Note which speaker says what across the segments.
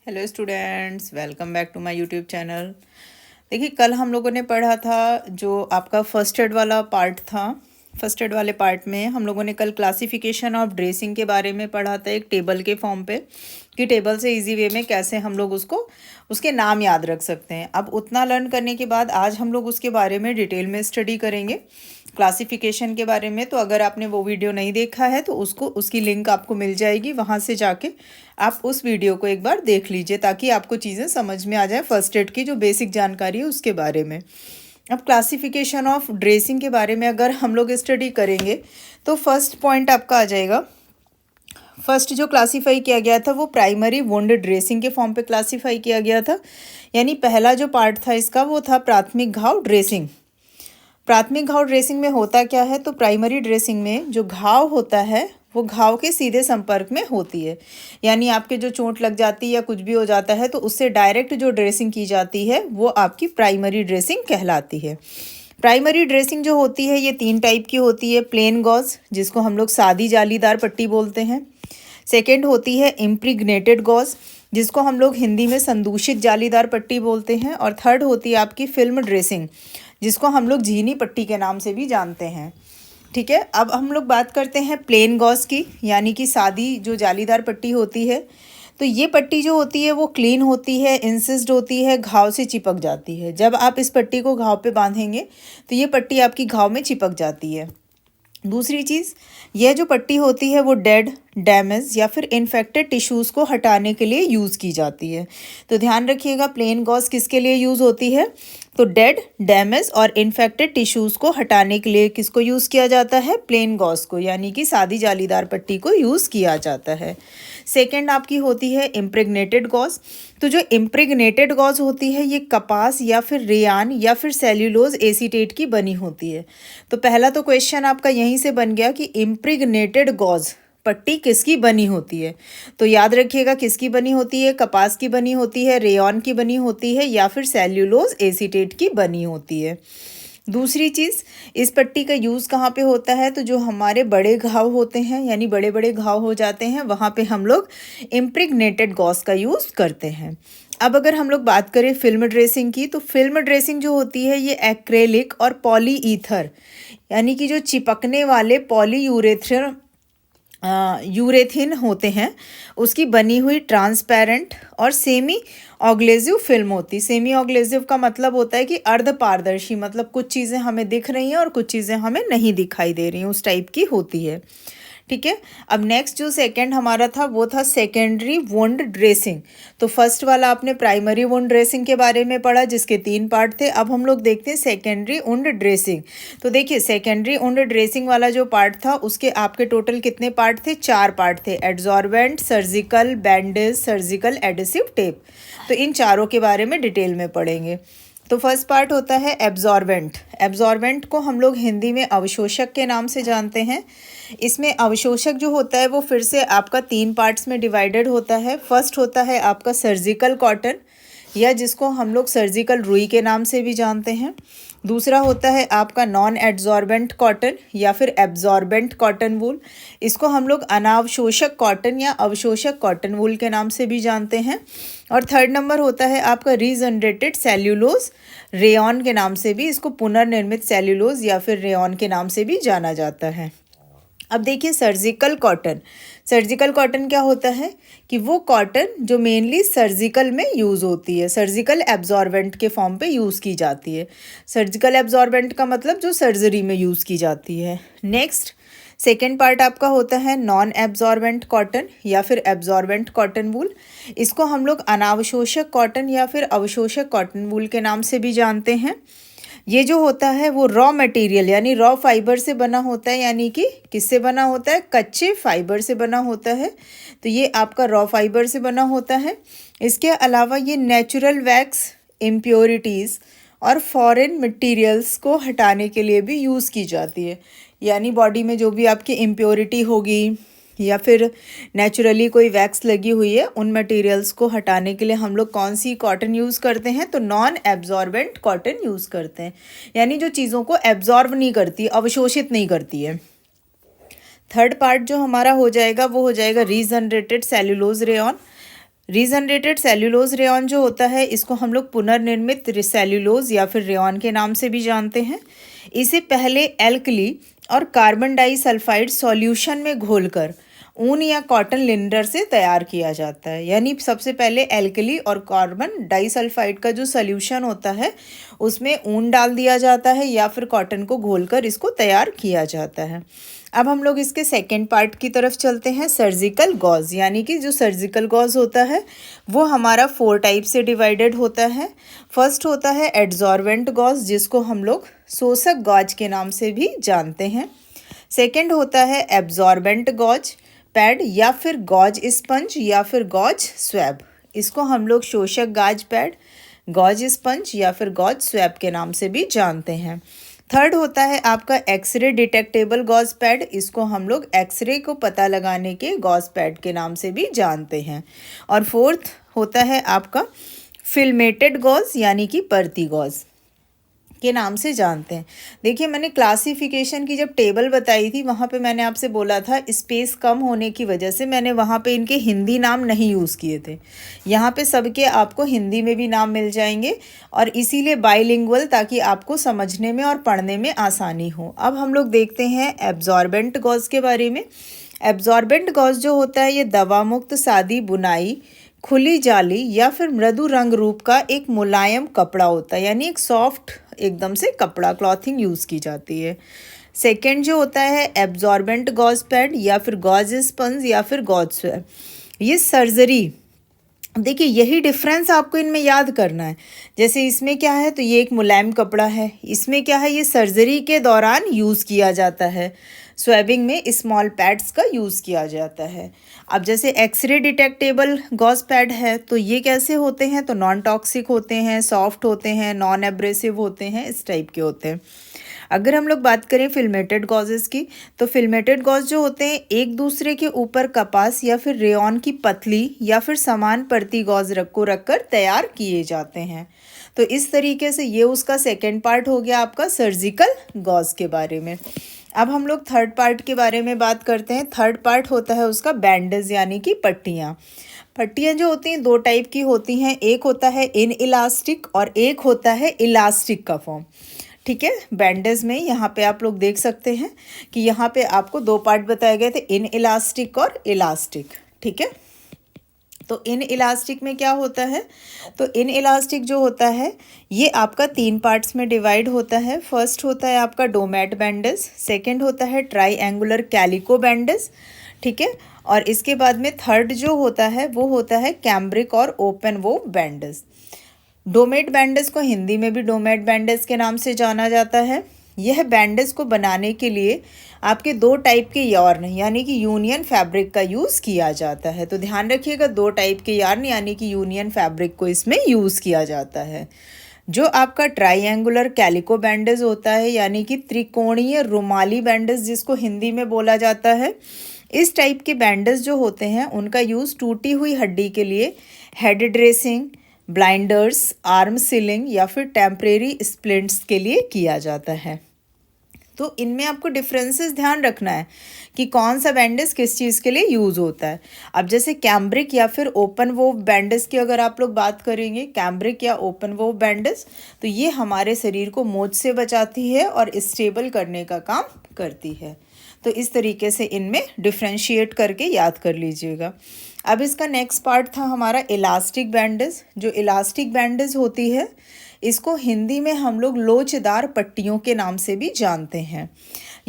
Speaker 1: Hello students, welcome back to my YouTube channel. देखिए, कल हम लोगों ने पढ़ा था जो आपका फर्स्ट एड वाला पार्ट था। फर्स्ट एड वाले पार्ट में हम लोगों ने कल क्लासिफिकेशन ऑफ ड्रेसिंग के बारे में पढ़ा था, एक टेबल के फॉर्म पे, कि टेबल से इजी वे में कैसे हम लोग उसके नाम याद रख सकते हैं। अब उतना लर्न करने के बाद आज हम लोग उसके बारे में डिटेल में स्टडी करेंगे, क्लासिफिकेशन के बारे में। तो अगर आपने वो वीडियो नहीं देखा है तो उसकी लिंक आपको मिल जाएगी, वहाँ से जाके आप उस वीडियो को एक बार देख लीजिए ताकि आपको चीज़ें समझ में आ जाए, फर्स्ट एड की जो बेसिक जानकारी है उसके बारे में। अब क्लासिफिकेशन ऑफ ड्रेसिंग के बारे में अगर हम लोग स्टडी करेंगे तो फर्स्ट पॉइंट आपका आ जाएगा। फर्स्ट जो क्लासीफाई किया गया था वो प्राइमरी वुंड ड्रेसिंग के फॉर्म पे क्लासीफाई किया गया था। यानी पहला जो पार्ट था इसका वो था प्राथमिक घाव ड्रेसिंग। प्राथमिक घाव ड्रेसिंग में होता क्या है, तो प्राइमरी ड्रेसिंग में जो घाव होता है वो घाव के सीधे संपर्क में होती है। यानी आपके जो चोट लग जाती है या कुछ भी हो जाता है तो उससे डायरेक्ट जो ड्रेसिंग की जाती है वो आपकी प्राइमरी ड्रेसिंग कहलाती है। प्राइमरी ड्रेसिंग जो होती है ये 3 टाइप की होती है। प्लेन गॉज, जिसको हम लोग सादी जालीदार पट्टी बोलते हैं। सेकेंड होती है इम्प्रिग्नेटेड गॉज, जिसको हम लोग हिंदी में संदूषित जालीदार पट्टी बोलते हैं। और थर्ड होती है आपकी फिल्म ड्रेसिंग, जिसको हम लोग झीनी पट्टी के नाम से भी जानते हैं। ठीक है, अब हम लोग बात करते हैं प्लेन गॉज की, यानी कि सादी जो जालीदार पट्टी होती है। तो ये पट्टी जो होती है वो क्लीन होती है, इंसिस्ड होती है, घाव से चिपक जाती है। जब आप इस पट्टी को घाव पे बांधेंगे तो ये पट्टी आपकी घाव में चिपक जाती है। दूसरी चीज़, यह जो पट्टी होती है वो डेड, डैमेज या फिर इन्फेक्टेड टिश्यूज़ को हटाने के लिए यूज़ की जाती है। तो ध्यान रखिएगा, प्लेन गॉज किसके लिए यूज़ होती है, तो डेड, डैमेज और इन्फेक्टेड टिश्यूज़ को हटाने के लिए किसको यूज़ किया जाता है, प्लेन गॉज को, यानी कि सादी जालीदार पट्टी को यूज़ किया जाता है। सेकेंड आपकी होती है इम्प्रेग्नेटेड गॉज। तो जो इम्प्रेग्नेटेड गॉज होती है ये कपास या फिर रेयान या फिर सेल्यूलोज एसीटेट की बनी होती है। तो पहला तो क्वेश्चन आपका यहीं से बन गया कि इम्प्रेग्नेटेड गॉज पट्टी किसकी बनी होती है। तो याद रखिएगा किसकी बनी होती है, कपास की बनी होती है, रेयॉन की बनी होती है या फिर सेल्यूलोज एसीटेट की बनी होती है। दूसरी चीज़, इस पट्टी का यूज़ कहाँ पे होता है, तो जो हमारे बड़े घाव होते हैं यानी बड़े बड़े घाव हो जाते हैं वहाँ पे हम लोग इम्प्रेग्नेटेड गॉज का यूज़ करते हैं। अब अगर हम लोग बात करें फिल्म ड्रेसिंग की, तो फिल्म ड्रेसिंग जो होती है ये एक्रेलिक और पॉली ईथर, यानी कि जो चिपकने वाले यूरेथिन होते हैं उसकी बनी हुई ट्रांसपेरेंट और सेमी ऑग्लेसिव फिल्म होती है। सेमी ऑग्लेसिव का मतलब होता है कि अर्ध पारदर्शी, मतलब कुछ चीज़ें हमें दिख रही हैं और कुछ चीज़ें हमें नहीं दिखाई दे रही हैं, उस टाइप की होती है। ठीक है, अब नेक्स्ट जो सेकंड हमारा था वो था सेकेंडरी वुंड ड्रेसिंग। तो फर्स्ट वाला आपने प्राइमरी वुंड ड्रेसिंग के बारे में पढ़ा जिसके 3 पार्ट थे। अब हम लोग देखते हैं सेकेंडरी वुंड ड्रेसिंग। तो देखिए, सेकेंडरी वुंड ड्रेसिंग वाला जो पार्ट था उसके आपके टोटल कितने पार्ट थे, 4 पार्ट थे। Adsorbent, surgical bandage, surgical adhesive tape. तो इन चारों के बारे में डिटेल में पढ़ेंगे। तो फर्स्ट पार्ट होता है एब्जॉर्बेंट। एब्जॉर्बेंट को हम लोग हिंदी में अवशोषक के नाम से जानते हैं। इसमें अवशोषक जो होता है वो फिर से आपका 3 पार्ट्स में डिवाइडेड होता है। फर्स्ट होता है आपका सर्जिकल कॉटन, या जिसको हम लोग सर्जिकल रुई के नाम से भी जानते हैं। दूसरा होता है आपका नॉन एड्जॉर्बेंट कॉटन या फिर एब्जॉर्बेंट कॉटन वूल। इसको हम लोग अनावशोषक कॉटन या अवशोषक कॉटन वूल के नाम से भी जानते हैं। और थर्ड नंबर होता है आपका रीजनरेटेड सेल्यूलोज रेयॉन के नाम से भी, इसको पुनर्निर्मित सेल्यूलोज या फिर रेयॉन के नाम से भी जाना जाता है। अब देखिए सर्जिकल कॉटन। सर्जिकल कॉटन क्या होता है कि वो कॉटन जो मेनली सर्जिकल में यूज़ होती है, सर्जिकल एब्जॉर्बेंट के फॉर्म पे यूज़ की जाती है। सर्जिकल एब्जॉर्बेंट का मतलब जो सर्जरी में यूज़ की जाती है। नेक्स्ट सेकेंड पार्ट आपका होता है नॉन एब्जॉर्बेंट कॉटन या फिर एब्जॉर्बेंट कॉटन वूल। इसको हम लोग अनावशोषक कॉटन या फिर अवशोषक कॉटन वूल के नाम से भी जानते हैं। ये जो होता है वो रॉ मटेरियल यानी रॉ फाइबर से बना होता है, यानी कि किससे बना होता है, कच्चे फाइबर से बना होता है। तो ये आपका रॉ फाइबर से बना होता है। इसके अलावा ये नेचुरल वैक्स, इम्प्योरिटीज़ और फॉरेन मटेरियल्स को हटाने के लिए भी यूज़ की जाती है। यानी बॉडी में जो भी आपकी इम्प्योरिटी होगी या फिर नेचुरली कोई वैक्स लगी हुई है, उन मटेरियल्स को हटाने के लिए हम लोग कौन सी कॉटन यूज़ करते हैं, तो नॉन एब्जॉर्बेंट कॉटन यूज़ करते हैं। यानी जो चीज़ों को एब्जॉर्ब नहीं करती, अवशोषित नहीं करती है। थर्ड पार्ट जो हमारा हो जाएगा वो हो जाएगा regenerated cellulose rayon. Regenerated cellulose rayon जो होता है इसको हम लोग पुनर्निर्मित सेल्यूलोज या फिर रेयॉन के नाम से भी जानते हैं। इसे पहले एल्कली और कार्बन डाइसल्फाइड सॉल्यूशन में घोलकर ऊन या कॉटन लिनर से तैयार किया जाता है। यानी सबसे पहले एल्कली और कार्बन डाइसल्फाइड का जो सॉल्यूशन होता है उसमें ऊन डाल दिया जाता है या फिर कॉटन को घोलकर इसको तैयार किया जाता है। अब हम लोग इसके सेकेंड पार्ट की तरफ चलते हैं, सर्जिकल गॉज। यानी कि जो सर्जिकल गॉज होता है वो हमारा 4 टाइप से डिवाइडेड होता है। फर्स्ट होता है एड्जॉर्बेंट गॉज, जिसको हम लोग शोषक गॉज के नाम से भी जानते हैं। सेकेंड होता है एब्जॉर्बेंट गॉज पैड या फिर गॉज स्पंज या फिर गॉज स्वैब। इसको हम लोग शोषक गाज पैड, गॉज स्पंज या फिर गॉज स्वैब के नाम से भी जानते हैं। थर्ड होता है आपका एक्सरे डिटेक्टेबल गॉज पैड। इसको हम लोग एक्सरे को पता लगाने के गॉज पैड के नाम से भी जानते हैं। और फोर्थ होता है आपका फिल्मेटेड गॉज यानी कि परती गॉज के नाम से जानते हैं। देखिए, मैंने क्लासिफिकेशन की जब टेबल बताई थी वहाँ पे मैंने आपसे बोला था स्पेस कम होने की वजह से मैंने वहाँ पे इनके हिंदी नाम नहीं यूज़ किए थे। यहाँ पे सबके आपको हिंदी में भी नाम मिल जाएंगे और इसीलिए बाइलिंगुअल, ताकि आपको समझने में और पढ़ने में आसानी हो। अब हम लोग देखते हैं एब्जॉर्बेंट गॉज के बारे में। एब्जॉर्बेंट गॉज जो होता है ये दवा मुक्त सादी बुनाई, खुली जाली या फिर मृदु रंग रूप का एक मुलायम कपड़ा होता है। यानी एक सॉफ्ट एकदम से कपड़ा, क्लॉथिंग यूज़ की जाती है। सेकेंड जो होता है एब्जॉर्बेंट गॉज पैड या फिर गॉज स्पंज या फिर गॉज स्वैब। ये सर्जरी, देखिए यही डिफरेंस आपको इनमें याद करना है। जैसे इसमें क्या है तो ये एक मुलायम कपड़ा है, इसमें क्या है ये सर्जरी के दौरान यूज़ किया जाता है। स्वैबिंग में स्मॉल पैड्स का यूज़ किया जाता है। अब जैसे एक्सरे डिटेक्टेबल गॉज पैड है तो ये कैसे होते हैं, तो नॉन टॉक्सिक होते हैं, सॉफ्ट होते हैं, नॉन एब्रेसिव होते हैं, इस टाइप के होते हैं। अगर हम लोग बात करें फिल्मेटेड गॉजेस की, तो फिल्मेटेड गॉज जो होते हैं एक दूसरे के ऊपर कपास या फिर रेयॉन की पतली या फिर समान परती गॉज को रखकर तैयार किए जाते हैं। तो इस तरीके से ये उसका सेकेंड पार्ट हो गया आपका सर्जिकल गॉज के बारे में। अब हम लोग थर्ड पार्ट के बारे में बात करते हैं। थर्ड पार्ट होता है उसका बैंडेज यानी कि पट्टियाँ। पट्टियाँ जो होती हैं 2 टाइप की होती हैं, एक होता है इन इलास्टिक और एक होता है इलास्टिक का फॉर्म। ठीक है, बैंडेज में यहाँ पे आप लोग देख सकते हैं कि यहाँ पे आपको 2 पार्ट बताए गए थे, इन इलास्टिक और इलास्टिक। ठीक है, तो इन इलास्टिक में क्या होता है, तो इन इलास्टिक जो होता है ये आपका 3 पार्ट्स में डिवाइड होता है। फर्स्ट होता है आपका डोमेट बैंडेज, सेकंड होता है ट्राईएंगुलर कैलिको बैंडेज। ठीक है, और इसके बाद में थर्ड जो होता है वो होता है कैम्ब्रिक और ओपन वोव बैंडेज। डोमेट बैंडेज को हिंदी में भी डोमेट बैंडेज के नाम से जाना जाता है। यह बैंडेज को बनाने के लिए आपके 2 टाइप के यार्न यानी कि यूनियन फैब्रिक का यूज़ किया जाता है। तो ध्यान रखिएगा 2 टाइप के यार्न यानी कि यूनियन फैब्रिक को इसमें यूज़ किया जाता है। जो आपका ट्राईएंगुलर कैलिको बैंडेज होता है यानी कि त्रिकोणीय रुमाली बैंडेज जिसको हिंदी में बोला जाता है, इस टाइप के बैंडेज जो होते हैं उनका यूज़ टूटी हुई हड्डी के लिए head dressing, blinders, arm ceiling या फिर टेम्परेरी स्प्लिंट्स के लिए किया जाता है। तो इनमें आपको डिफरेंसेस ध्यान रखना है कि कौन सा बैंडेज किस चीज़ के लिए यूज़ होता है। अब जैसे कैम्ब्रिक या फिर ओपन वोव बैंडेज की अगर आप लोग बात करेंगे, कैम्ब्रिक या ओपन वोव बैंडेज, तो ये हमारे शरीर को मोच से बचाती है और स्टेबल करने का काम करती है। तो इस तरीके से इनमें डिफ्रेंशिएट करके याद कर लीजिएगा। अब इसका नेक्स्ट पार्ट था हमारा इलास्टिक बैंडेज। जो इलास्टिक बैंडेज होती है इसको हिंदी में हम लोग लोचदार पट्टियों के नाम से भी जानते हैं।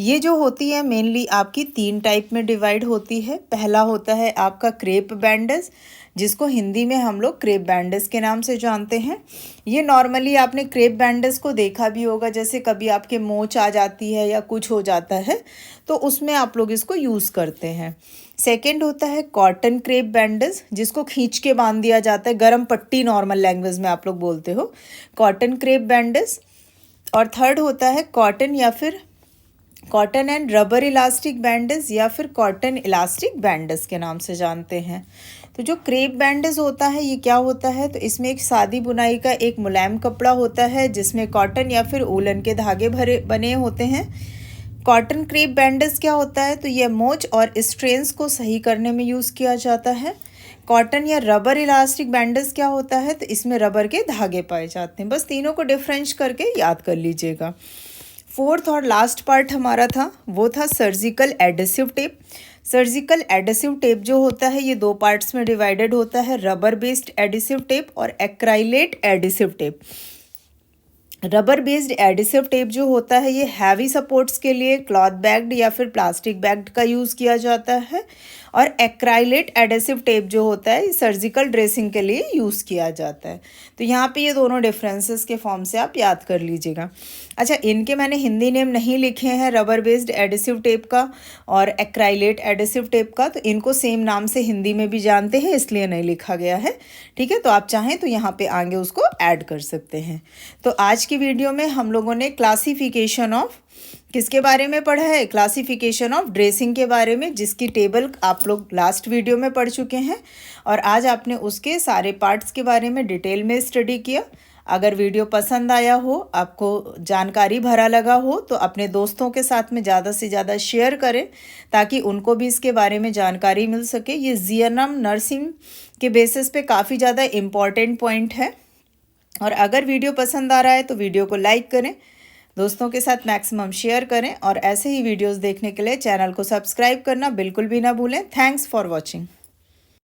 Speaker 1: ये जो होती है मेनली आपकी 3 टाइप में डिवाइड होती है। पहला होता है आपका क्रेप बैंडेज जिसको हिंदी में हम लोग क्रेप बैंडेज के नाम से जानते हैं। ये नॉर्मली आपने क्रेप बैंडेज को देखा भी होगा, जैसे कभी आपके मोच आ जाती है या कुछ हो जाता है तो उसमें आप लोग इसको यूज़ करते हैं। सेकेंड होता है कॉटन क्रेप बैंडेज जिसको खींच के बांध दिया जाता है, गरम पट्टी नॉर्मल लैंग्वेज में आप लोग बोलते हो, कॉटन क्रेप बैंडेज। और थर्ड होता है कॉटन या फिर cotton and rubber elastic bandage या फिर कॉटन इलास्टिक बैंडेज के नाम से जानते हैं। तो जो क्रेप बैंडेज होता है ये क्या होता है, तो इसमें एक सादी बुनाई का एक मुलायम कपड़ा होता है जिसमें कॉटन या फिर वूलन के धागे भरे बने होते हैं। कॉटन क्रेप बैंडेज क्या होता है, तो यह मोच और स्ट्रेन्स को सही करने में यूज़ किया जाता है। कॉटन या रबर इलास्टिक बैंडेज क्या होता है, तो इसमें रबर के धागे पाए जाते हैं। बस तीनों को डिफरेंस करके याद कर लीजिएगा। फोर्थ और लास्ट पार्ट हमारा था वो था surgical adhesive tape. Surgical adhesive tape जो होता है ये दो पार्ट्स में डिवाइडेड होता है, रबर बेस्ड एडिसिव टेप और acrylate adhesive tape. Rubber based adhesive tape जो होता है ये हैवी सपोर्ट्स के लिए क्लॉथ बैग्ड या फिर प्लास्टिक बैग्ड का यूज़ किया जाता है, और एक्राइलेट एडिसिव टेप जो होता है सर्जिकल ड्रेसिंग के लिए यूज़ किया जाता है। तो यहाँ पे ये दोनों डिफरेंसेस के फॉर्म से आप याद कर लीजिएगा। अच्छा, इनके मैंने हिंदी नेम नहीं लिखे हैं, रबर बेस्ड एडिसिव टेप का और एक्राइलेट एडिसिव टेप का, तो इनको सेम नाम से हिंदी में भी जानते हैं इसलिए नहीं लिखा गया है। ठीक है, तो आप चाहें तो यहाँ पे आगे उसको ऐड कर सकते हैं। तो आज की वीडियो में हम लोगों ने क्लासिफिकेशन ऑफ किसके बारे में पढ़ा है, क्लासिफिकेशन ऑफ ड्रेसिंग के बारे में, जिसकी टेबल आप लोग लास्ट वीडियो में पढ़ चुके हैं, और आज आपने उसके सारे पार्ट्स के बारे में डिटेल में स्टडी किया। अगर वीडियो पसंद आया हो, आपको जानकारी भरा लगा हो, तो अपने दोस्तों के साथ में ज़्यादा से ज़्यादा शेयर करें ताकि उनको भी इसके बारे में जानकारी मिल सके। ये जीएनएम नर्सिंग के बेसिस पे काफ़ी ज़्यादा इम्पॉर्टेंट पॉइंट है। और अगर वीडियो पसंद आ रहा है तो वीडियो को लाइक करें, दोस्तों के साथ मैक्सिमम शेयर करें, और ऐसे ही वीडियोस देखने के लिए चैनल को सब्सक्राइब करना बिल्कुल भी ना भूलें। Thanks for watching.